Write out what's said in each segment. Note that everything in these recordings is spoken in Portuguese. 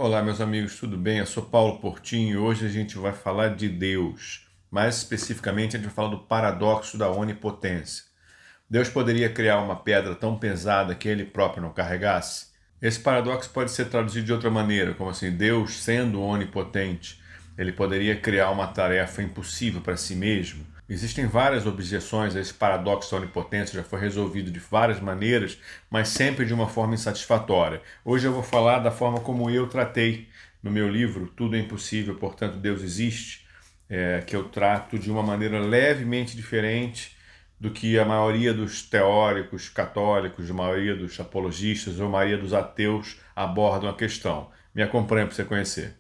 Olá, meus amigos, tudo bem? Eu sou Paulo Portinho e hoje a gente vai falar de Deus. Mais especificamente, a gente vai falar do paradoxo da onipotência. Deus poderia criar uma pedra tão pesada que ele próprio não carregasse? Esse paradoxo pode ser traduzido de outra maneira, como assim, Deus, sendo onipotente, ele poderia criar uma tarefa impossível para si mesmo? Existem várias objeções a esse paradoxo da onipotência, já foi resolvido de várias maneiras, mas sempre de uma forma insatisfatória. Hoje eu vou falar da forma como eu tratei no meu livro Tudo é Impossível, portanto Deus existe, que eu trato de uma maneira levemente diferente do que a maioria dos teóricos católicos, a maioria dos apologistas ou a maioria dos ateus abordam a questão. Me acompanhe para você conhecer.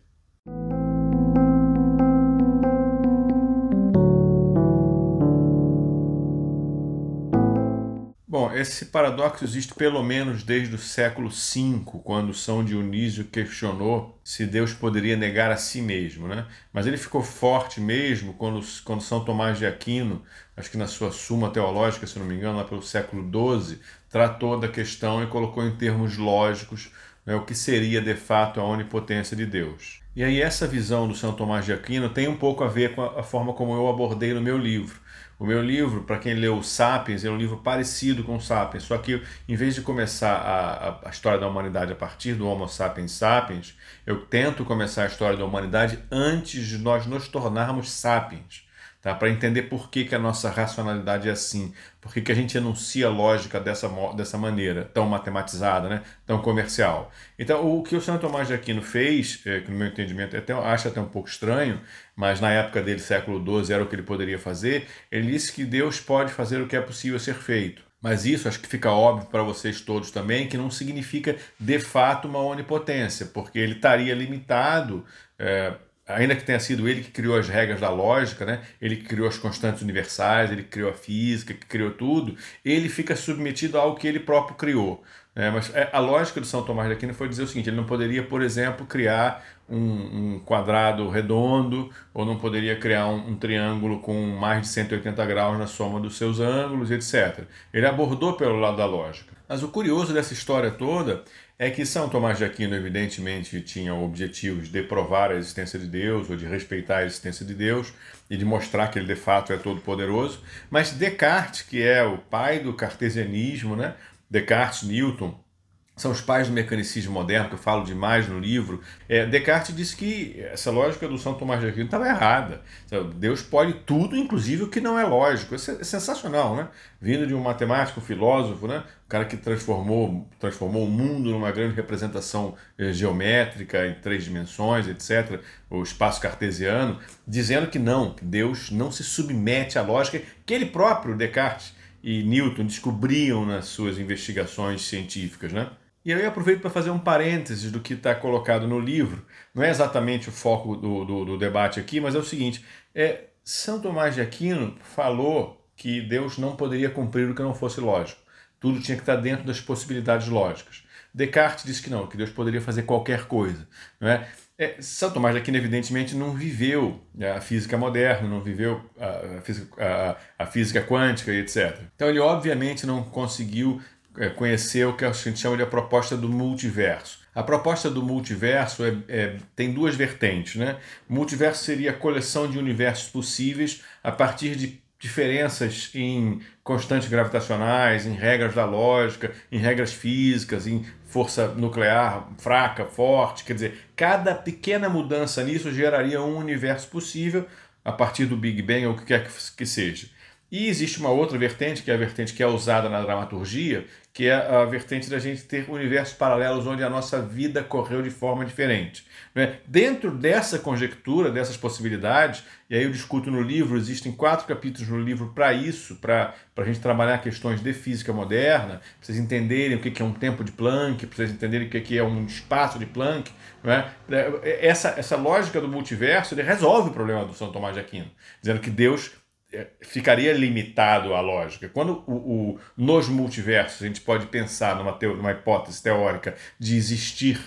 Bom, esse paradoxo existe pelo menos desde o século V, quando São Dionísio questionou se Deus poderia negar a si mesmo, né? Mas ele ficou forte mesmo quando São Tomás de Aquino, acho que na sua Suma Teológica, se não me engano, lá pelo século XII, tratou da questão e colocou em termos lógicos, né, o que seria de fato a onipotência de Deus. E aí essa visão do São Tomás de Aquino tem um pouco a ver com a forma como eu abordei no meu livro. O meu livro, para quem leu Sapiens, é um livro parecido com Sapiens, só que em vez de começar a história da humanidade a partir do Homo sapiens sapiens, eu tento começar a história da humanidade antes de nós nos tornarmos sapiens. Tá? Para entender por que a nossa racionalidade é assim, por que a gente enuncia lógica dessa maneira, tão matematizada, né? Tão comercial. Então, o que o Santo Tomás de Aquino fez, que no meu entendimento acho até um pouco estranho, mas na época dele, século XII, era o que ele poderia fazer, ele disse que Deus pode fazer o que é possível ser feito. Mas isso acho que fica óbvio para vocês todos também, que não significa de fato uma onipotência, porque ele estaria limitado, ainda que tenha sido ele que criou as regras da lógica, né? Ele que criou as constantes universais, ele que criou a física, que criou tudo, ele fica submetido ao que ele próprio criou. Mas a lógica do São Tomás de Aquino foi dizer o seguinte: ele não poderia, por exemplo, criar um quadrado redondo, ou não poderia criar um triângulo com mais de 180 graus na soma dos seus ângulos, etc. Ele abordou pelo lado da lógica. Mas o curioso dessa história toda é que São Tomás de Aquino, evidentemente, tinha o objetivo de provar a existência de Deus, ou de respeitar a existência de Deus, e de mostrar que ele de fato é todo-poderoso. Mas Descartes, que é o pai do cartesianismo, né? Descartes, Newton, são os pais do mecanicismo moderno, que eu falo demais no livro. Descartes disse que essa lógica do São Tomás de Aquino estava errada. Deus pode tudo, inclusive o que não é lógico. Isso é sensacional, né? Vindo de um matemático, um filósofo, né? Um cara que transformou o mundo numa grande representação geométrica em 3 dimensões, etc., o espaço cartesiano, dizendo que não, que Deus não se submete à lógica que ele próprio, Descartes e Newton, descobriam nas suas investigações científicas, né? E aí eu aproveito para fazer um parênteses do que está colocado no livro. Não é exatamente o foco do debate aqui, mas é o seguinte: São Tomás de Aquino falou que Deus não poderia cumprir o que não fosse lógico. Tudo tinha que estar dentro das possibilidades lógicas. Descartes disse que não, que Deus poderia fazer qualquer coisa. Não é? São Tomás de Aquino, evidentemente, não viveu a física moderna, não viveu a física quântica e etc. Então ele, obviamente, não conseguiu conhecer o que a gente chama de a proposta do multiverso. A proposta do multiverso tem duas vertentes, né? O multiverso seria a coleção de universos possíveis a partir de diferenças em constantes gravitacionais, em regras da lógica, em regras físicas, em força nuclear fraca, forte. Quer dizer, cada pequena mudança nisso geraria um universo possível a partir do Big Bang ou o que quer que seja. E existe uma outra vertente, que é a vertente que é usada na dramaturgia, que é a vertente da gente ter universos paralelos onde a nossa vida correu de forma diferente. Né? Dentro dessa conjectura, dessas possibilidades, e aí eu discuto no livro, existem 4 capítulos no livro para isso, para a gente trabalhar questões de física moderna, para vocês entenderem o que é um tempo de Planck, para vocês entenderem o que é um espaço de Planck. Né? Essa lógica do multiverso ele resolve o problema do São Tomás de Aquino, dizendo que Deus ficaria limitado à lógica. Quando nos multiversos a gente pode pensar numa hipótese teórica de existir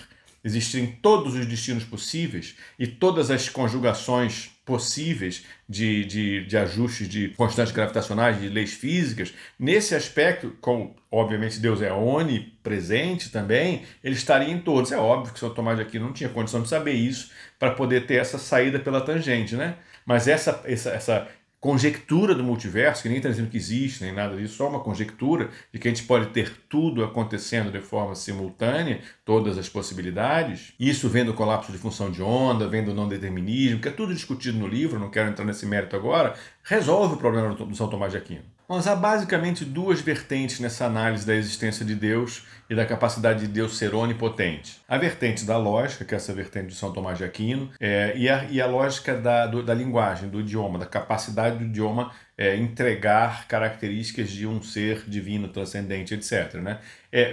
existirem todos os destinos possíveis e todas as conjugações possíveis de ajustes de constantes gravitacionais, de leis físicas, nesse aspecto, como obviamente Deus é onipresente também, ele estaria em todos. É óbvio que São Tomás de Aquino não tinha condição de saber isso para poder ter essa saída pela tangente, né? Mas essa conjectura do multiverso, que nem está dizendo que existe, nem nada disso, só uma conjectura de que a gente pode ter tudo acontecendo de forma simultânea, todas as possibilidades. Isso vem do colapso de função de onda, vem do não determinismo, que é tudo discutido no livro, não quero entrar nesse mérito agora, resolve o problema do São Tomás de Aquino. Mas há basicamente duas vertentes nessa análise da existência de Deus e da capacidade de Deus ser onipotente. A vertente da lógica, que é essa vertente de São Tomás de Aquino, e a lógica da linguagem, do idioma, da capacidade do idioma entregar características de um ser divino, transcendente, etc. Né?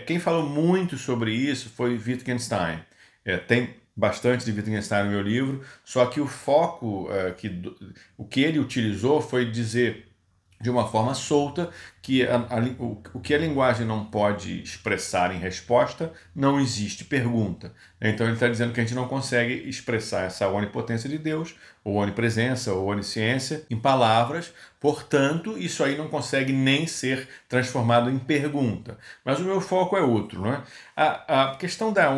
Quem falou muito sobre isso foi Wittgenstein. Tem bastante de Wittgenstein no meu livro, só que o foco, o que ele utilizou foi dizer de uma forma solta que o que a linguagem não pode expressar em resposta, não existe pergunta. Então ele está dizendo que a gente não consegue expressar essa onipotência de Deus, ou onipresença, ou onisciência, em palavras, portanto, isso aí não consegue nem ser transformado em pergunta. Mas o meu foco é outro, não é? A questão da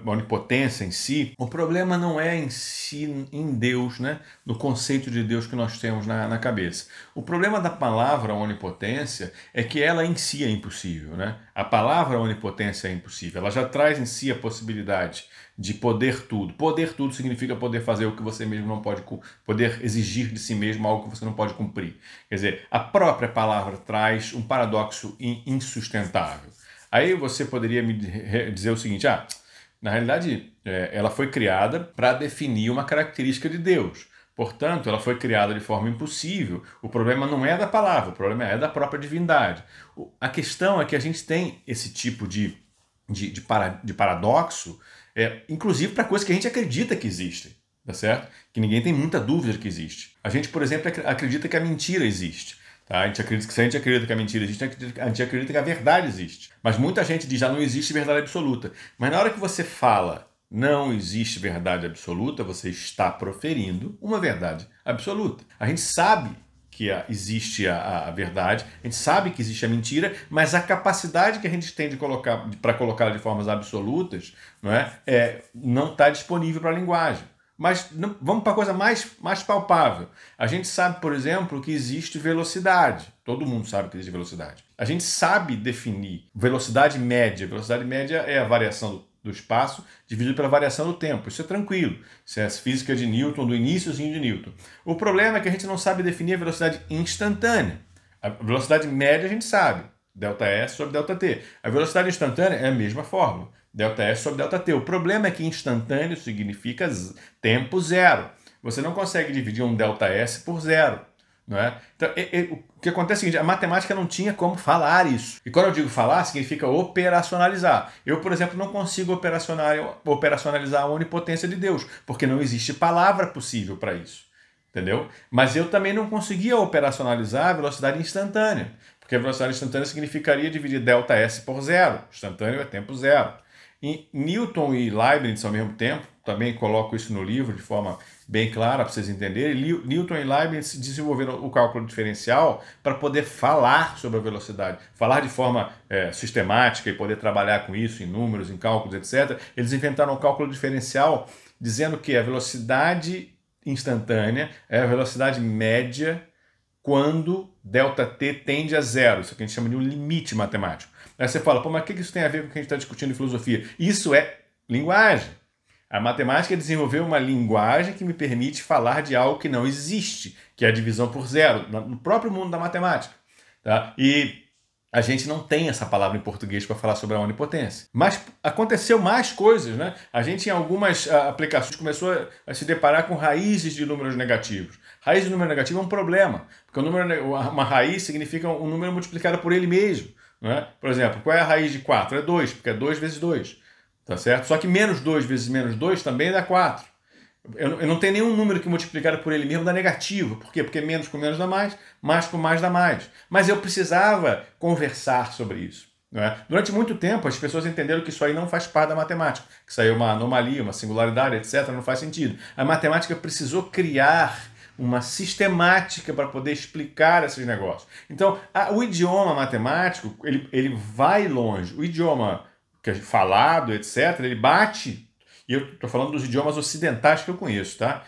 onipotência em si, o problema não é em si, em Deus, né? No conceito de Deus que nós temos na cabeça. O problema da palavra onipotência é que ela em si é impossível, né? A palavra onipotência é impossível, ela já traz em si a possibilidade de poder tudo. Poder tudo significa poder fazer o que você mesmo não pode, poder exigir de si mesmo algo que você não pode cumprir. Quer dizer, a própria palavra traz um paradoxo insustentável. Aí você poderia me dizer o seguinte, na realidade, ela foi criada para definir uma característica de Deus. Portanto, ela foi criada de forma impossível. O problema não é da palavra, o problema é da própria divindade. A questão é que a gente tem esse tipo de paradoxo, inclusive para coisas que a gente acredita que existem, tá certo? Que ninguém tem muita dúvida de que existe. A gente, por exemplo, acredita que a mentira existe. Tá? Se a gente acredita que a mentira existe, a gente acredita que a verdade existe. Mas muita gente diz, já não existe verdade absoluta. Mas na hora que você fala, não existe verdade absoluta, você está proferindo uma verdade absoluta. A gente sabe que existe a verdade, a gente sabe que existe a mentira, mas a capacidade que a gente tem para colocá-la de formas absolutas não está disponível para a linguagem. Mas vamos para a coisa mais palpável. A gente sabe, por exemplo, que existe velocidade. Todo mundo sabe que existe velocidade. A gente sabe definir velocidade média. Velocidade média é a variação do espaço dividido pela variação do tempo. Isso é tranquilo. Isso é a física de Newton, do iníciozinho de Newton. O problema é que a gente não sabe definir a velocidade instantânea. A velocidade média a gente sabe. ΔS sobre ΔT. A velocidade instantânea é a mesma fórmula. ΔS sobre ΔT. O problema é que instantâneo significa tempo zero. Você não consegue dividir um ΔS por zero. Não é? Então, o que acontece é o seguinte, a matemática não tinha como falar isso. E quando eu digo falar, significa operacionalizar. Eu, por exemplo, não consigo operacionalizar a onipotência de Deus, porque não existe palavra possível para isso. Entendeu? Mas eu também não conseguia operacionalizar a velocidade instantânea, porque a velocidade instantânea significaria dividir ΔS por zero. Instantâneo é tempo zero. E Newton e Leibniz ao mesmo tempo, também coloco isso no livro de forma bem clara para vocês entenderem, Newton e Leibniz desenvolveram o cálculo diferencial para poder falar sobre a velocidade, falar de forma sistemática e poder trabalhar com isso em números, em cálculos, etc. Eles inventaram o cálculo diferencial dizendo que a velocidade instantânea é a velocidade média quando ΔT tende a zero. Isso que a gente chama de um limite matemático. Aí você fala, mas o que isso tem a ver com o que a gente está discutindo em filosofia? Isso é linguagem. A matemática desenvolveu uma linguagem que me permite falar de algo que não existe, que é a divisão por zero, no próprio mundo da matemática. Tá? E a gente não tem essa palavra em português para falar sobre a onipotência. Mas aconteceu mais coisas, né? A gente, em algumas aplicações, começou a se deparar com raízes de números negativos. Raiz de número negativo é um problema, porque uma raiz significa um número multiplicado por ele mesmo. Não é? Por exemplo, qual é a raiz de 4? É 2, porque é 2 vezes 2. Tá certo? Só que menos 2 vezes menos 2 também dá 4. Eu não tenho nenhum número que multiplicado por ele mesmo dá negativo. Por quê? Porque menos com menos dá mais com mais dá mais. Mas eu precisava conversar sobre isso. Não é? Durante muito tempo, as pessoas entenderam que isso aí não faz parte da matemática, que isso aí é uma anomalia, uma singularidade, etc., não faz sentido. A matemática precisou criar uma sistemática para poder explicar esses negócios. Então, o idioma matemático, ele vai longe. O idioma que é falado, etc., ele bate, e eu estou falando dos idiomas ocidentais que eu conheço, tá?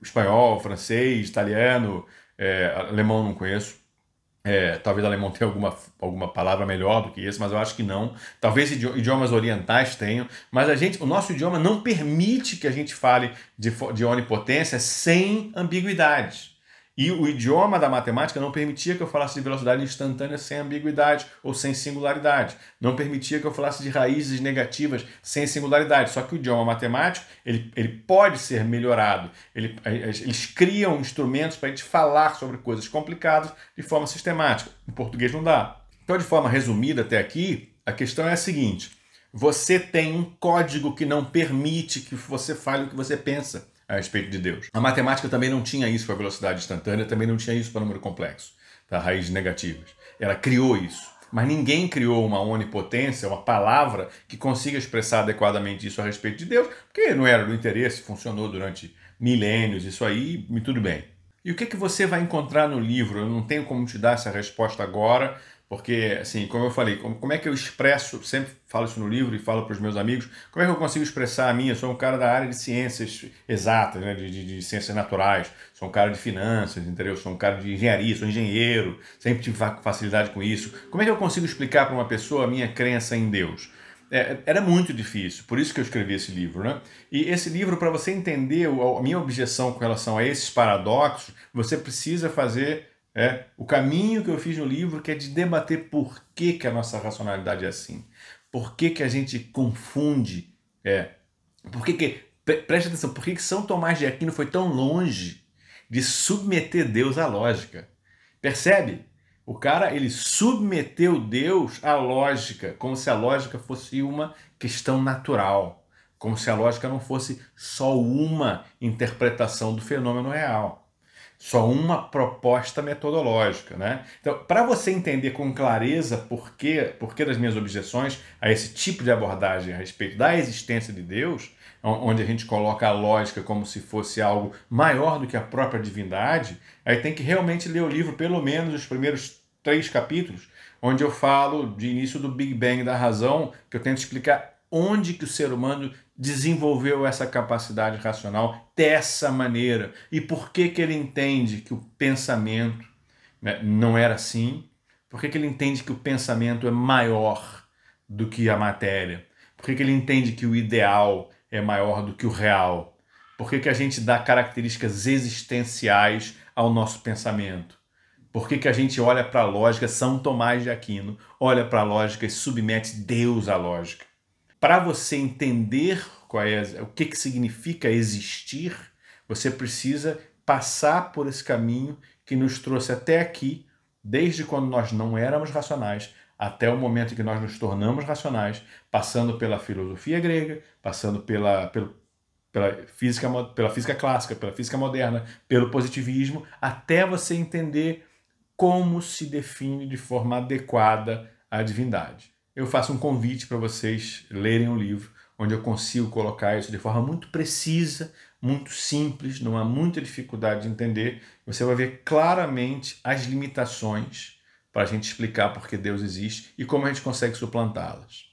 Espanhol, francês, italiano, alemão não conheço. Talvez alemão tenha alguma palavra melhor do que esse, mas eu acho que não. Talvez idiomas orientais tenham, mas o nosso idioma não permite que a gente fale de onipotência sem ambiguidade. E o idioma da matemática não permitia que eu falasse de velocidade instantânea sem ambiguidade ou sem singularidade. Não permitia que eu falasse de raízes negativas sem singularidade. Só que o idioma matemático, ele pode ser melhorado. Eles criam instrumentos para a gente falar sobre coisas complicadas de forma sistemática. Em português não dá. Então, de forma resumida até aqui, a questão é a seguinte: você tem um código que não permite que você fale o que você pensa a respeito de Deus. A matemática também não tinha isso para velocidade instantânea, também não tinha isso para número complexo, tá? Raízes negativas. Ela criou isso. Mas ninguém criou uma onipotência, uma palavra que consiga expressar adequadamente isso a respeito de Deus, porque não era do interesse, funcionou durante milênios, isso aí, e tudo bem. E o que você vai encontrar no livro? Eu não tenho como te dar essa resposta agora, porque, assim, como eu falei, como é que eu expresso, sempre falo isso no livro e falo para os meus amigos, como é que eu consigo expressar a minha? Eu sou um cara da área de ciências exatas, né, de ciências naturais, sou um cara de finanças, entendeu? Sou um cara de engenharia, sou engenheiro, sempre tive facilidade com isso. Como é que eu consigo explicar para uma pessoa a minha crença em Deus? Era muito difícil, por isso que eu escrevi esse livro, né? E esse livro, para você entender a minha objeção com relação a esses paradoxos, você precisa fazer o caminho que eu fiz no livro, que é de debater por que a nossa racionalidade é assim. Por que a gente confunde. Preste atenção, por que São Tomás de Aquino foi tão longe de submeter Deus à lógica? Percebe? O cara, ele submeteu Deus à lógica, como se a lógica fosse uma questão natural, como se a lógica não fosse só uma interpretação do fenômeno real, só uma proposta metodológica, né? Então, para você entender com clareza por que das minhas objeções a esse tipo de abordagem a respeito da existência de Deus, onde a gente coloca a lógica como se fosse algo maior do que a própria divindade, aí tem que realmente ler o livro, pelo menos os primeiros 3 capítulos, onde eu falo de início do Big Bang da razão, que eu tento explicar onde que o ser humano desenvolveu essa capacidade racional dessa maneira e por que ele entende que o pensamento, né, não era assim, por que ele entende que o pensamento é maior do que a matéria, por que ele entende que o ideal é maior do que o real, por que a gente dá características existenciais ao nosso pensamento. Por que a gente olha para a lógica, São Tomás de Aquino olha para a lógica e submete Deus à lógica. Para você entender o que significa existir, você precisa passar por esse caminho que nos trouxe até aqui, desde quando nós não éramos racionais, até o momento em que nós nos tornamos racionais, passando pela filosofia grega, passando pela física clássica, pela física moderna, pelo positivismo, até você entender como se define de forma adequada a divindade. Eu faço um convite para vocês lerem o livro, onde eu consigo colocar isso de forma muito precisa, muito simples, não há muita dificuldade de entender. Você vai ver claramente as limitações para a gente explicar por que Deus existe e como a gente consegue suplantá-las.